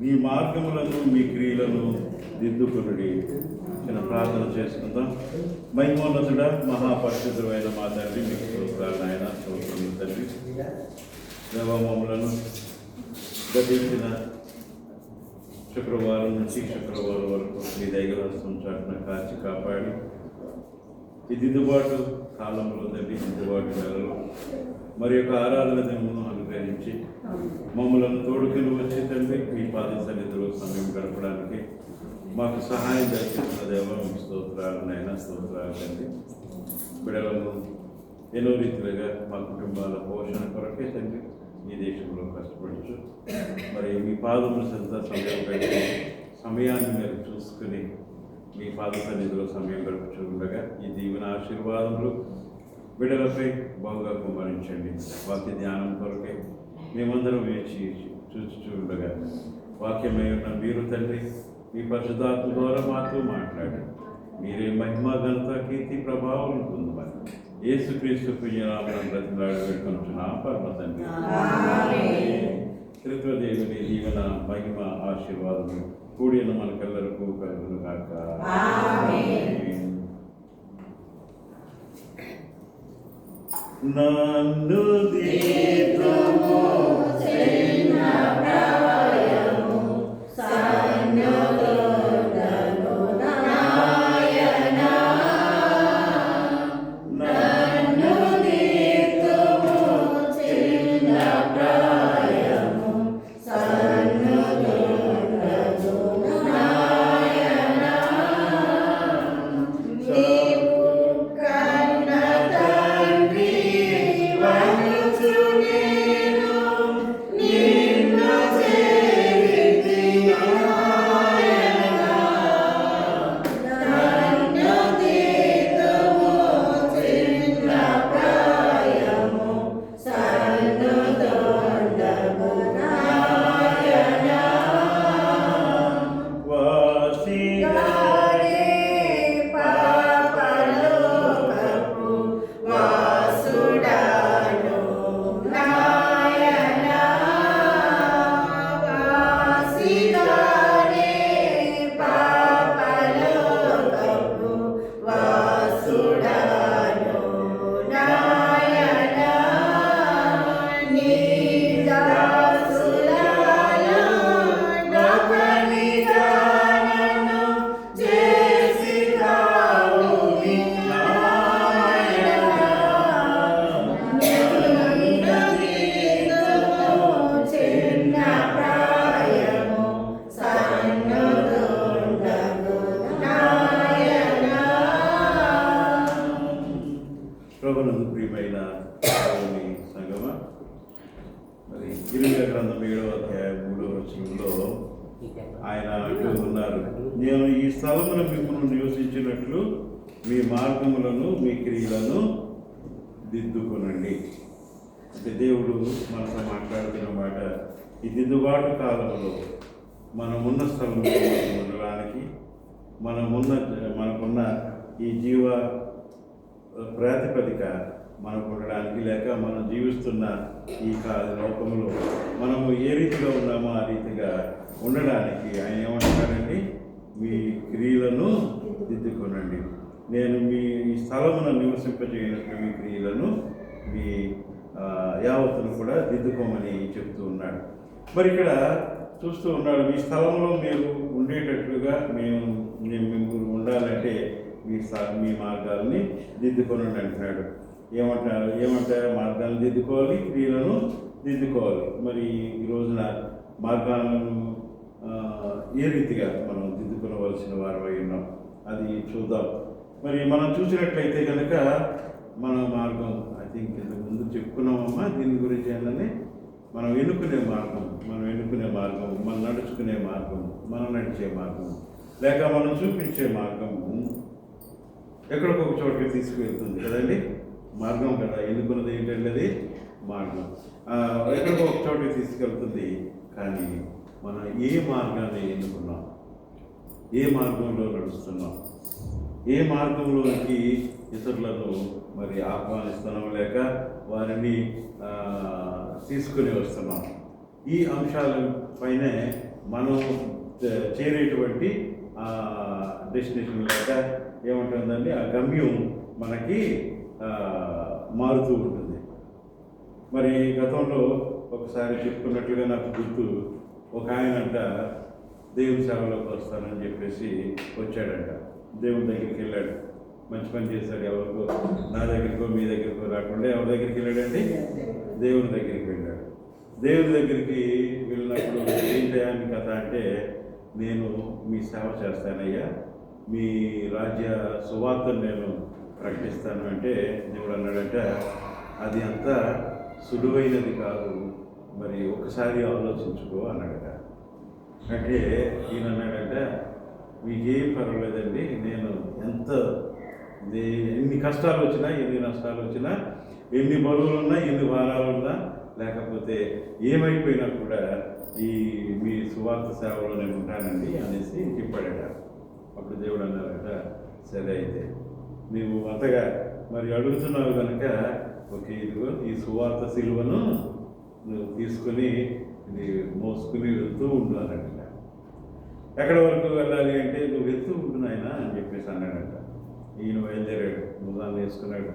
మీ మార్గములను మీ క్రియలను దిద్దుకునుడి. చిన్న ప్రార్థన చేసుకుందాం. మహిమోన్నతుడ మహాపరిశుద్ధమైన మా తండ్రి, మీకు స్తోత్రాలు నాయన, స్తోత్రములు తండ్రి. దేవమములను గతించిన శుక్రవారం నుంచి శుక్రవారం వరకు మీ దగ్గర చాటున కాచి కాపాడి ఈ దిద్దుబాటు కాలంలో తండ్రి, దిద్దుబాటు నెలలో మరి యొక్క ఆరాధన దినమును అనుగ్రహించి మమ్మలను తోడుకుని వచ్చి తండ్రి మీ పాద సన్నిధిలో సమయం గడపడానికి మాకు సహాయం చేస్తున్న దేవ, మీకు స్తోత్రాలు నాయన, స్తోత్రాలు తండ్రి. బిడలను ఎన్నో రీతిలుగా మా కుటుంబాల పోషణ కొరకే తండ్రి ఈ దేశంలో కష్టపడుచు మరి మీ పాదముల చెంత సమయం గడిపి సమయాన్ని మీరు చూసుకుని మీ పాద సన్నిధిలో సమయం గడుపుచూ ఉండగా ఈ దీవెన ఆశీర్వాదములు బిడ్డలపై బాగా కుమరించండి. వాక్య ధ్యానం కొరకే మేమందరం వేచి చూచుచూ ఉండగా వాక్యమై ఉన్న మీరు తండ్రి మీ పరిశుద్ధాత్మ ద్వారా మాతో మాట్లాడండి. మీరే మహిమ, ఘనత, కీర్తి, ప్రభావం పొందమని యేసుక్రీస్తు పుణ్యనామమున బ్రతిమలాడి వేడుకొనుచున్నాం పరమ తండ్రి. త్రిత్వదేవుని దీవెన, మహిమ, ఆశీర్వాదము కూడిన మనకెల్లరకు కలుగును గాక. నన్ను దీపము చేసిన ప్రళయము సన్నుతోడను నాయన, నన్ను దీపము చేసిన ప్రళయము సన్నుతోడను నాయన, నీవు కన్న తండ్రి వనుచు నేను నిన్ను చేరితి నాయన, నన్ను దీపము చేసిన ప్రళయము సన్నుతోడను నాయన, వాసిగాడే పాపలోకపు వాసుడను నాయన, వాసిగాడే పాపలోకపు వాసుడను నాయన, నీ దాసులలో నొకనిగా నన్ను చేసినావు నాయన, నన్ను దీపము చిన్న ప్రాయము సన్నుతోడను నాయన. ప్రభునందు ప్రియమైన దేవుని సంగమా, మరి ఇర్మియా గ్రంథం 7వ అధ్యాయం 3వ వచనంలో ఆయన అంటూ ఉన్నారు, నేను ఈ స్థలమున మిమ్మల్ని నివసించినట్లు మీ మార్గములను మీ క్రియలను దిద్దుకొనండి. అంటే దేవుడు మనతో మాట్లాడుతున్న మాట, ఈ దిద్దుబాటు కాలంలో మనమున్న స్థలంలో మనం ఉండడానికి, మనకున్న ఈ జీవ ప్రాతిపదిక మనకు ఉండడానికి, లేక మనం జీవిస్తున్న ఈ లోకంలో మనము ఏ రీతిలో ఉన్నామో ఆ రీతిగా ఉండడానికి ఆయన ఏమంటారండి, మీ క్రియలను దిద్దుకొనండి. నేను మీ ఈ స్థలమును నివసింపజేయనట్లు మీ క్రియలను మీ యావత్తును కూడా దిద్దుకోమని చెప్తూ ఉన్నాడు. మరి ఇక్కడ చూస్తూ ఉన్నాడు, మీ స్థలంలో మీరు ఉండేటట్లుగా మీరు ఉండాలంటే మీ మార్గాలని దిద్దుకొనండి అంటున్నాడు. ఏమంటారు మార్గాలను దిద్దుకోవాలి, క్రియలను దిద్దుకోవాలి. మరి ఈ రోజున మార్గాలను ఏ రీతిగా మనం దిద్దుకొనవలసిన వారమై ఉన్నాం అది చూద్దాం. మరి మనం చూసినట్లయితే కనుక మన మార్గం, ఐ థింక్ ఇంతకు ముందు చెప్పుకున్నామమ్మా దీని గురించి ఏంటంటే మనం ఎన్నుకునే మార్గం, మనం నడుచుకునే మార్గం, మనం నడిచే మార్గం, లేక మనం చూపించే మార్గము ఎక్కడికొక చోటుకి తీసుకువెళ్తుంది కదండి. మార్గం కదా, ఎన్నుకున్నది ఏంటంటే అది మార్గం, ఎక్కడికొక చోటుకి తీసుకెళ్తుంది. కానీ మనం ఏ మార్గాన్ని ఎన్నుకున్నాం, ఏ మార్గంలో నడుస్తున్నాం, ఏ మార్గంలోకి ఇతరులను మరి ఆహ్వానిస్తున్నాం, లేక వారిని తీసుకుని వస్తున్నాం. ఈ అంశాల పైనే మనం చేరేటువంటి డెస్టినేషన్ లేక ఏముంటుందండి, ఆ గమ్యం మనకి మారుతూ ఉంటుంది. మరి గతంలో ఒకసారి చెప్పుకున్నట్లుగా నాకు గుర్తు, ఒక ఆయనంట దేవుని సేవలోకి వస్తానని చెప్పేసి వచ్చాడంట. దేవుని దగ్గరికి వెళ్ళాడు, మంచి పని చేశాడు. ఎవరికో, నా దగ్గరికో మీ దగ్గరికో రాకుండా ఎవరి దగ్గరికి వెళ్ళాడండి? దేవుని దగ్గరికి వెళ్ళాడు. దేవుని దగ్గరికి వెళ్ళినప్పుడు ఏంటయ్యాని కథ అంటే, నేను మీ సేవ చేస్తానయ్యా, మీ రాజ్య సువార్తను నేను ప్రకటిస్తాను అంటే, దేవుడు అన్నాడంట, అది అంత సులువైనది కాదు, మరి ఒకసారి ఆలోచించుకో అన్నాడట. అంటే ఈయన అన్నాడంట, మీకేం పర్వాలేదండి, నేను ఎన్ని కష్టాలు వచ్చినా, ఎన్ని నష్టాలు వచ్చినా, ఎన్ని బరువులు ఉన్నా, ఎన్ని భారాలు ఉన్నా, లేకపోతే ఏమైపోయినా కూడా మీ సువార్త సేవలో నేను ఉంటానండి అనేసి చెప్పాడట. అప్పుడు దేవుడు అన్నారట, సరే అయితే నీవు అంతగా మరి అడుగుతున్నావు కనుక ఇదిగో ఈ సువార్త సిలువను నువ్వు తీసుకుని మోసుకుని వెళ్తూ ఉండు అన్నట్ట. ఎక్కడి వరకు వెళ్ళాలి అంటే, నువ్వు వెళ్తూ ఉంటున్నాయన అని చెప్పేసి అన్నాడట. ఈయన బయలుదేరాడు, ముదాన్ని వేసుకున్నాడు,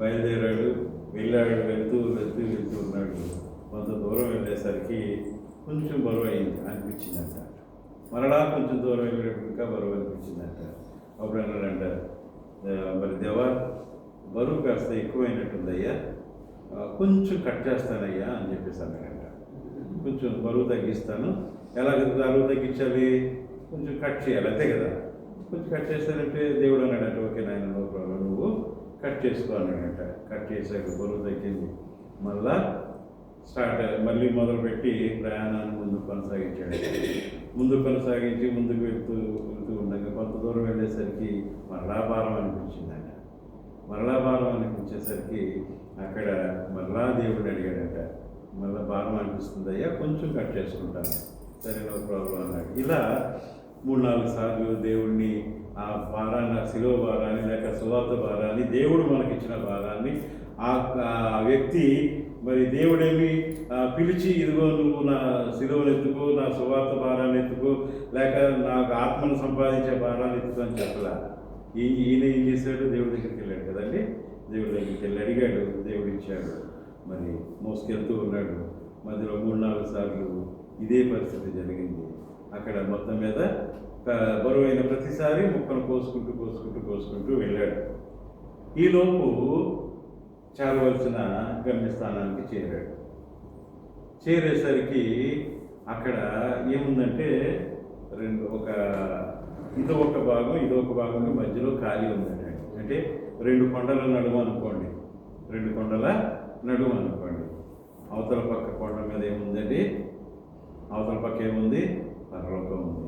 బయలుదేరాడు, వెళ్ళాడు, వెళ్తూ ఉన్నాడు. కొంత దూరం వెళ్ళేసరికి కొంచెం బరువు అనిపించిందంట. మరలా కొంచెం దూరం వెళ్ళేటప్పుడు ఇంకా బరువు అనిపించిందంట. అప్పుడు అన్నాడంట, మరి దేవా, బరువు కాస్త ఎక్కువైనట్టుందయ్యా, కొంచెం కట్ చేస్తానయ్యా అని చెప్పేసి అన్నాడంట. కొంచెం బరువు తగ్గిస్తాను. ఎలా బరువు తగ్గించాలి? కొంచెం కట్ చేయాలి, అంతే కదా. కొంచెం కట్ చేస్తానంటే దేవుడు అన్నాడంట, ఓకే నాయన, నో ప్రాబ్లం, నువ్వు కట్ చేసుకో అన్నాడంట. కట్ చేశాక బరువు తగ్గింది. మళ్ళీ మొదలుపెట్టి ప్రయాణాన్ని ముందుకు కొనసాగించాడు. ముందుకు వెళ్తూ ఉండగా కొంత దూరం వెళ్ళేసరికి మరలా భారం అనిపించిందంట. మరలా భారం అనిపించేసరికి అక్కడ మరలా దేవుడిని అడిగాడట, మళ్ళీ భారం అనిపిస్తుందయ్యా, కొంచెం కట్ చేసుకుంటాను. సరే, నో ప్రాబ్లం అన్నాడు. ఇలా 3-4 సార్లు దేవుడిని ఆ భారాన్ని, శిలువ భారాన్ని లేక సువార్త భారాన్ని, దేవుడు మనకిచ్చిన భారాన్ని ఆ వ్యక్తి మరి దేవుడేమి పిలిచి, ఇదిగో నువ్వు నా శిలువను ఎత్తుకో, నా సువార్త భారాన్ని ఎత్తుకో, లేక నాకు ఆత్మను సంపాదించే భారాన్ని ఎత్తుకో అని చెప్పలా. ఈయన ఏం చేశాడు? దేవుడి దగ్గరికి వెళ్ళాడు కదండి. దేవుడి దగ్గరికి వెళ్ళి అడిగాడు, దేవుడు ఇచ్చాడు. మరి మోసుకెళ్తూ ఉన్నాడు. మధ్యలో 3-4 సార్లు ఇదే పరిస్థితి జరిగింది. అక్కడ మొత్తం మీద బరువైన ప్రతిసారి ముక్కను కోసుకుంటూ వెళ్ళాడు. ఈలోపు చేరవలసిన గమ్యస్థానానికి చేరాడు. చేరేసరికి అక్కడ ఏముందంటే, ఇదొక భాగం మధ్యలో ఖాళీ ఉందండి. అంటే 2 కొండల నడుము అనుకోండి. అవతల పక్క కొండ మీద ఏముందండి? అవతల పక్క ఏముంది? పరలోకం ఉంది.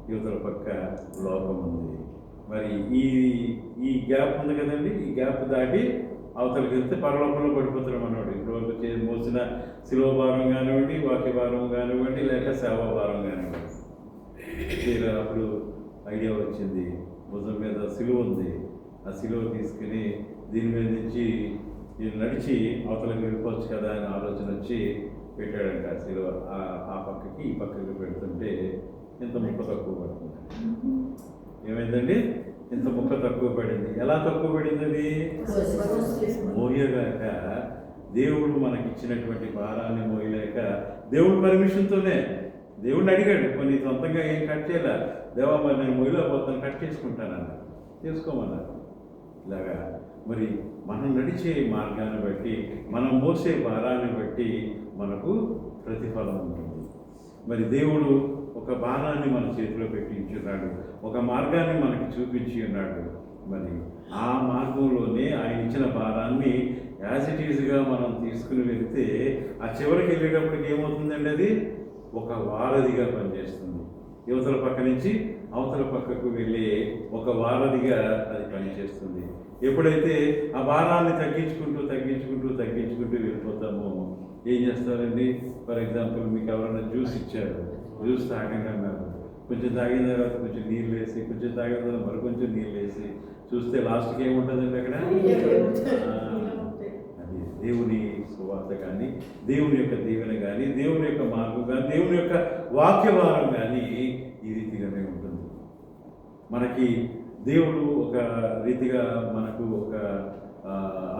యువతల పక్క లోకం ఉంది. మరి ఈ గ్యాప్ ఉంది కదండి. ఈ గ్యాప్ దాటి అవతలకి వెళ్తే పరలోకంలో పడిపోతాడు మనోడు. ఇప్పటివరకు మోసిన శిలువ భారం కానివ్వండి, వాక్య భారం కానివ్వండి, లేక సేవా భారం కానివ్వండి. అప్పుడు ఐడియా వచ్చింది, భుజం మీద శిలువ ఉంది, ఆ శిలువ తీసుకుని దీని మీద నుంచి నడిచి అవతలకి వెళ్ళిపోవచ్చు కదా అని ఆలోచన వచ్చి పెట్టాడంట. శిలువ ఆ పక్కకి ఈ పక్కకి పెడుతుంటే ఇంత ముక్క తక్కువ పడుతుంది. ఏమైందండి? ఇంత ముక్క తక్కువ పడింది. ఎలా తక్కువ పడింది? అది మోయగాక, దేవుడు మనకిచ్చినటువంటి భారాన్ని మోయలేక, దేవుడు పర్మిషన్తోనే దేవుడిని అడిగాడు, కొన్ని సొంతంగా ఏం కట్ చేయాల, దేవా మరి నేను మోయలేకపోతాను, కట్ చేసుకుంటానన్నా, చేసుకోమన్నారు. ఇలాగా మరి మనం నడిచే మార్గాన్ని బట్టి, మనం మోసే భారాన్ని బట్టి మనకు ప్రతిఫలం ఉంటుంది. మరి దేవుడు ఒక భారాన్ని మన చేతిలో పెట్టించున్నాడు, ఒక మార్గాన్ని మనకి చూపించి ఉన్నాడు. మరి ఆ మార్గంలోనే ఆయన ఇచ్చిన భారాన్ని యాజ్ ఇట్ ఈజ్గా మనం తీసుకుని వెళ్తే, ఆ చివరికి వెళ్ళేటప్పటికి ఏమవుతుందండి? అది ఒక వారధిగా పనిచేస్తుంది. యువతల పక్క నుంచి అవతల పక్కకు వెళ్ళే ఒక వారధిగా అది పనిచేస్తుంది. ఎప్పుడైతే ఆ భారాన్ని తగ్గించుకుంటూ వెళ్ళిపోతామో, ఏం చేస్తారండి? ఫర్ ఎగ్జాంపుల్, మీకు ఎవరైనా జ్యూస్ ఇచ్చారు, జ్యూస్ తాగండి అన్నారు. కొంచెం తాగిన తర్వాత కొంచెం నీళ్ళు వేసి, కొంచెం తాగిన తర్వాత మరి కొంచెం నీళ్ళు వేసి చూస్తే లాస్ట్కి ఏముంటుందండి అక్కడ? అది దేవుని సువార్త కానీ, దేవుని యొక్క దీవెన కానీ, దేవుని యొక్క మార్గం కానీ, దేవుని యొక్క వాక్యభారం కానీ ఈ రీతిగానే ఉంటుంది. మనకి దేవుడు ఒక రీతిగా మనకు ఒక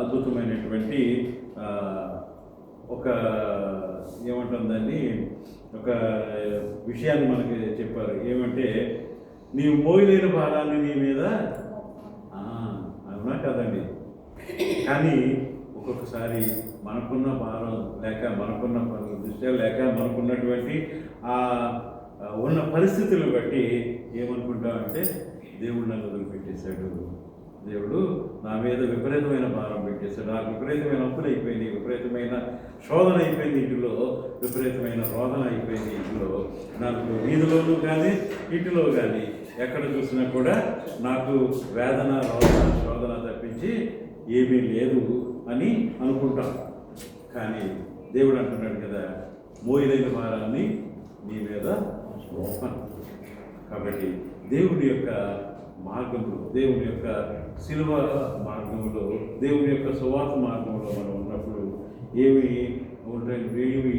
అద్భుతమైనటువంటి ఒక ఏమంటుందండి, ఒక విషయాన్ని మనకి చెప్పారు. ఏమంటే, నీవు మోయలేని భారాన్ని నీ మీద, అవునా కదండి. కానీ ఒక్కొక్కసారి మనకున్న భారం లేక, మనకున్న దృష్ట్యాలు లేక, మనకున్నటువంటి ఉన్న పరిస్థితులను బట్టి ఏమనుకుంటామంటే, దేవుడు నన్ను వదిలిపెట్టేశాడు, దేవుడు నా మీద విపరీతమైన భారం పెట్టేశాడు, నాకు విపరీతమైన అప్పులు అయిపోయింది, విపరీతమైన శోధన అయిపోయింది, ఇంటిలో విపరీతమైన రోదన అయిపోయింది, ఇంటిలో నాకు వీధిలోనూ కానీ ఇంటిలో కానీ ఎక్కడ చూసినా కూడా నాకు వేదన, రోదన, శోధన తప్పించి ఏమీ లేదు అని అనుకుంటాం. కానీ దేవుడు అంటున్నాడు కదా, మోయలేని భారాన్ని నీ మీద మోపను. కాబట్టి దేవుడి యొక్క మార్గంలో, దేవుని యొక్క శిలువ మార్గంలో, దేవుని యొక్క సువార్త మార్గంలో మనం ఉన్నప్పుడు ఏమి ఉంటాయి, ఏమి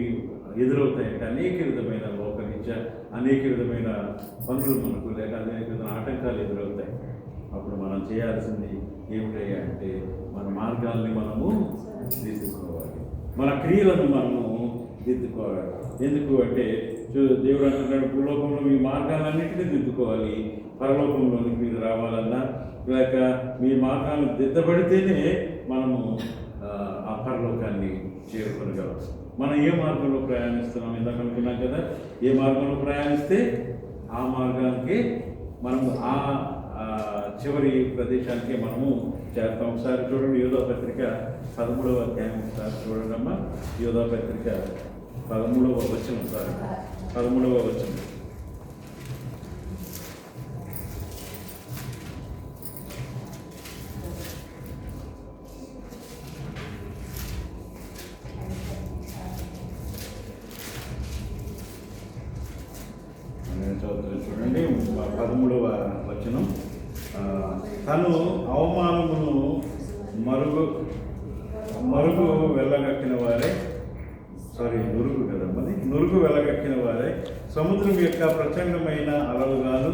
ఎదురవుతాయంటే అనేక విధమైన లోకరీత్యా అనేక విధమైన పనులు మనకు లేక అనేక విధమైన ఆటంకాలు ఎదురవుతాయి. అప్పుడు మనం చేయాల్సింది ఏమిటయ్యా అంటే, మన మార్గాల్ని మనము దిద్దుకోవాలి, మన క్రియలను మనము దిద్దుకోవాలి. ఎందుకు అంటే, దేవుడు అంటున్నాడు, భూలోకంలో మీ మార్గాలన్నింటినీ దిద్దుకోవాలి, పరలోకంలోనికి మీరు రావాలన్నా లేక మీ మార్గాలను దిద్దబడితేనే మనము ఆ పరలోకాన్ని చేరుకోగలం. మనం ఏ మార్గంలో ప్రయాణిస్తున్నాం, ఇందాక అనుకున్నాం కదా, ఏ మార్గంలో ప్రయాణిస్తే ఆ మార్గానికి మనము ఆ చివరి ప్రదేశానికి మనము చేస్తాం. ఒకసారి చూడండి, యోధా పత్రిక 13వ అధ్యాయం ఒకసారి చూడండి అమ్మా. యోధా పత్రిక 13వ వచనం, 13వ వచనం. చూడండి 13వ వచనం. తను అవమానమును మరుగు వెళ్ళగక్కిన వారే, నురుగు కదమ్మది, నురుగు వెళ్ళగక్కిన వారే సముద్రం యొక్క ప్రచండమైన అలలుగాను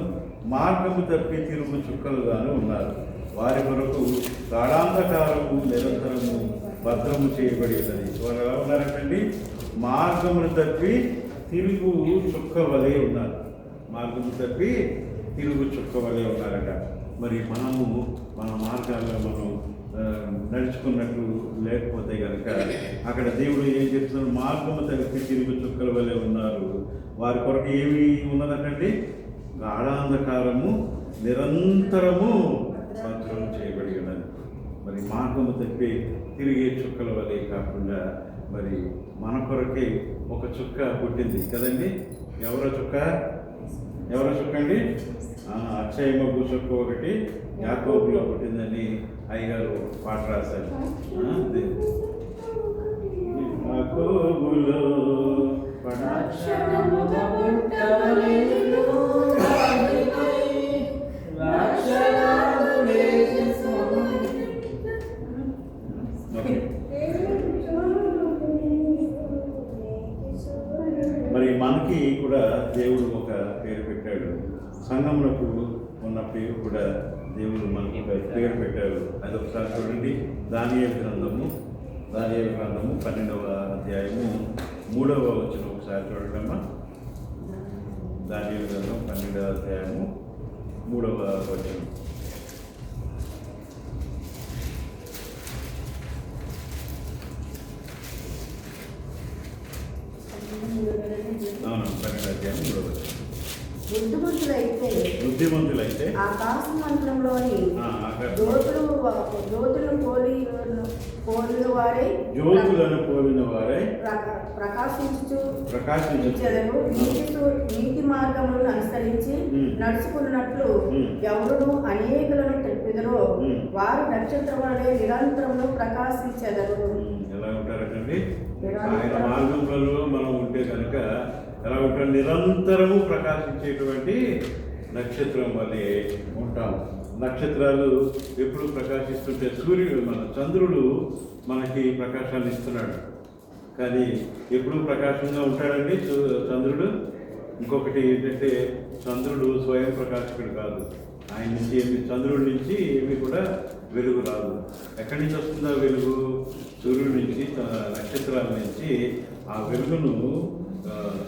మార్గము తప్పి తిరుగు చుక్కలుగాను ఉన్నారు. వారి కొరకు గాఢాంధకారము నిరంతరము భద్రము చేయబడి ఉన్నది. వాళ్ళు ఎలా ఉన్నారంటండి? మార్గమును తప్పి తిరుగు చుక్క వలె ఉన్నారు. మార్గము తప్పి తిరుగు చుక్క వలె ఉన్నారట. మరి మనము మన మార్గాల్లో మనం నడుచుకున్నట్టు లేకపోతే కనుక అక్కడ దేవుడు ఏం చెప్తున్నాడు? మార్గము తప్పి తిరుగు చుక్కల వలె ఉన్నారు. వారి కొరకు ఏమి ఉన్నదంటే గాఢాంధకారము నిరంతరము భద్రం చేయబడి ఉన్నది. మరి మార్గము తప్పి తిరిగే చుక్కల వలె కాకుండా మరి మన కొరకే ఒక చుక్క పుట్టింది కదండి. ఎవరో చుక్క అండి? అక్షయ మగ్గు చుక్క ఒకటి యాకోబులో పుట్టిందని అయ్యగారు పాట రాశారు. యాకోబులో మరి మనకి కూడా దేవుడు ఒక పేరు పెట్టాడు. సంఘములకు ఉన్న పేరు కూడా దేవుడు మనకి పేరు పెట్టాడు. అది ఒకసారి చూడండి. దానియేలు గ్రంథము 12వ అధ్యాయము 3వ వచనం ఒకసారి చూడండి అమ్మా. దానియేలు గ్రంథం 12వ అధ్యాయము 3వ వచనం. అవును, 12వ అధ్యాయం 3వ వచనం. బుద్ధిమంతులైతే ఆకాశ మంత్రంలోని జ్యోతులను పోలిన వారే ప్రకాశించుచెదరు. నీతి మార్గములను అనుసరించి నడుచుకున్నట్లు ఎవరు అనేకులను తెలుపుదరో వారు నక్షత్రం వలె నిరంతరము ప్రకాశించెదరు. ఎలా ఉంటారండి? ఆయన మార్గంలో మనం ఉంటే కనుక ఎలా ఉంటారు? నిరంతరము ప్రకాశించేటువంటి నక్షత్రం వల్లే ఉంటాం. నక్షత్రాలు ఎప్పుడు ప్రకాశిస్తుంటే మన చంద్రుడు మనకి ప్రకాశాన్ని ఇస్తున్నాడు. కానీ ఎప్పుడు ప్రకాశంగా ఉంటాడండి చంద్రుడు. ఇంకొకటి ఏంటంటే చంద్రుడు స్వయం ప్రకాశకుడు కాదు. ఆయన నుంచి చంద్రుడి నుంచి ఏమి కూడా వెలుగు రాదు. ఎక్కడి నుంచి వస్తుందా వెలుగు? సూర్యుడి నుంచి, నక్షత్రాల నుంచి ఆ వెలుగును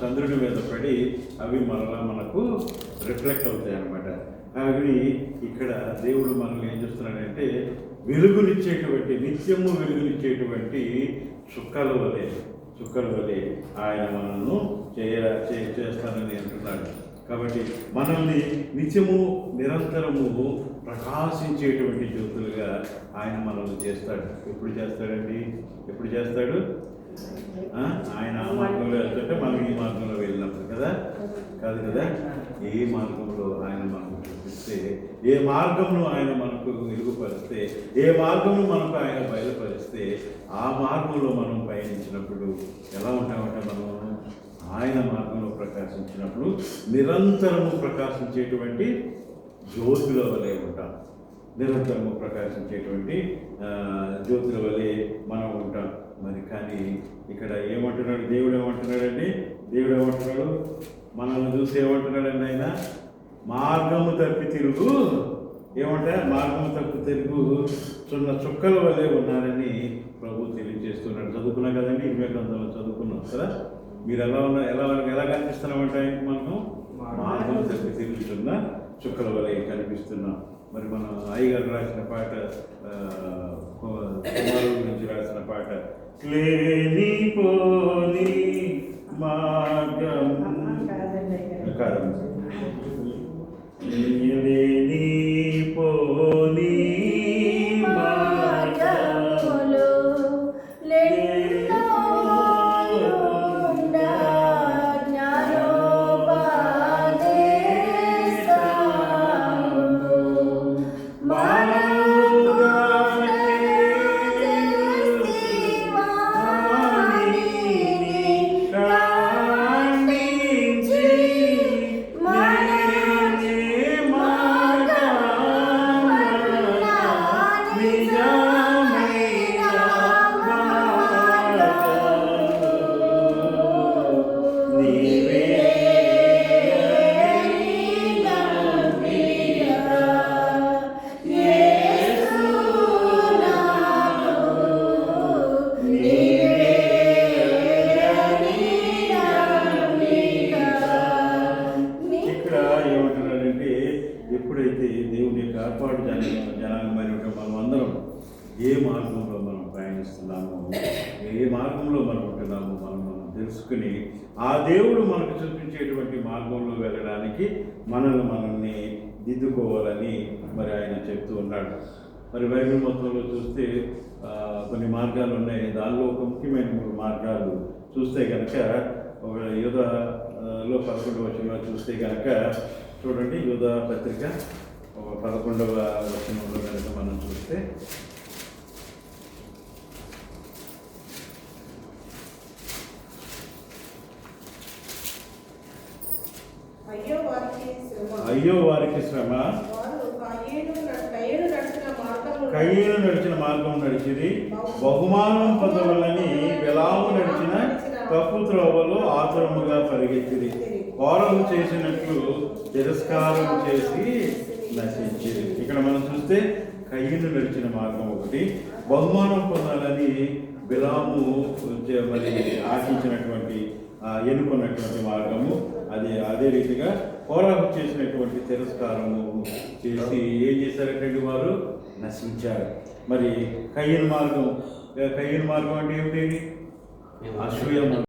చంద్రుడి మీద పడి అవి మరలా మనకు రిఫ్లెక్ట్ అవుతాయి అన్నమాట. కానీ ఇక్కడ దేవుడు మనల్ని ఏం చేస్తున్నాడంటే వెలుగునిచ్చేటువంటి, నిత్యము వెలుగునిచ్చేటువంటి చుక్కల వలె ఆయన మనల్ని చేస్తానని అంటున్నాడు. కాబట్టి మనల్ని నిత్యము నిరంతరము ప్రకాశించేటువంటి జ్యోతులుగా ఆయన మనల్ని చేస్తాడు. ఎప్పుడు చేస్తాడండి? ఎప్పుడు చేస్తాడు? ఆయన ఆ మార్గంలో వెళ్తుంటే మనం ఈ మార్గంలో వెళ్ళినప్పుడు కదా, కాదు కదా. ఏ మార్గంలో ఆయన మనకు చూపిస్తే, ఏ మార్గంలో ఆయన మనకు వెలుగుపరిస్తే, ఏ మార్గంలో మనకు ఆయన బయలుపరిస్తే ఆ మార్గంలో మనం పయనించినప్పుడు ఎలా ఉంటామంటే మనం ఆయన మార్గంలో ప్రకాశించినప్పుడు నిరంతరము ప్రకాశించేటువంటి జ్యోతుల వలె ఉంటాం. నిరంతరము ప్రకాశించేటువంటి జ్యోతుల వలె మనం ఉంటాం. మరి కానీ ఇక్కడ ఏమంటున్నాడు దేవుడు? ఏమంటున్నాడండి? దేవుడు ఏమంటున్నాడు? మనల్ని చూసి ఏమంటున్నాడండి ఆయన? మార్గము తప్పి తిరుగు. ఏమంటే మార్గము తప్పి తిరుగు చుక్కల వలె ఉన్నారని ప్రభు తెలియజేస్తున్నాడు. చదువుకున్నా కదండి, 20 గ్రంథంలో చదువుకున్నాం కదా. మీరు ఎలా కనిపిస్తున్నామంటే మనకు మార్గం తప్పి తిరుగుతున్న చుక్కల వలె కనిపిస్తున్నాం. మరి మనం అయ్యగారు రాసిన పాట, కుమారుల గురించి రాసిన పాట, లేని పోని మార్గం కాదండి, లేని పోని ఎప్పుడైతే దేవుని యొక్క ఏర్పాటు జనాంగమైన మనం అందరం ఏ మార్గంలో మనం ప్రయాణిస్తున్నామో, ఏ మార్గంలో మనం ఉంటున్నామో మనం తెలుసుకుని ఆ దేవుడు మనకు చూపించేటువంటి మార్గంలో వెళ్ళడానికి మనల్ని దిద్దుకోవాలని మరి ఆయన చెప్తూ ఉన్నాడు. మరి బైబిల్ మొత్తంలో చూస్తే కొన్ని మార్గాలు ఉన్నాయి. దానిలో ఒక ముఖ్యమైన 3 మార్గాలు చూస్తే కనుక, ఒక యూదాలో 11వ వచనంలో చూస్తే కనుక చూడండి, యూదా పత్రిక 11వ వచనంలో కనుక మనం చూస్తే, అయ్యో వారికి శ్రమ, కయ్యేను నడిచిన మార్గం నడిచిది, బహుమానం పొందవలని బిలాము నడిచిన తప్పు త్రోవలో ఆతురముగా పరిగెత్తిది, కోరలు చేసినట్లు తిరస్కారం చేసి నశించింది. ఇక్కడ మనం చూస్తే కయ్యేను నడిచిన మార్గం ఒకటి, బహుమానం పొందాలని బిలాము మరి ఆశించినటువంటి ఎన్నుకున్నటువంటి మార్గము అది. అదే రీతిగా కోరాహు చేసినటువంటి తిరస్కారము చేసి ఏం చేశారంటే వారు నశించారు. మరి కయ్యేను మార్గం అంటే ఏమిటి? అసూయ.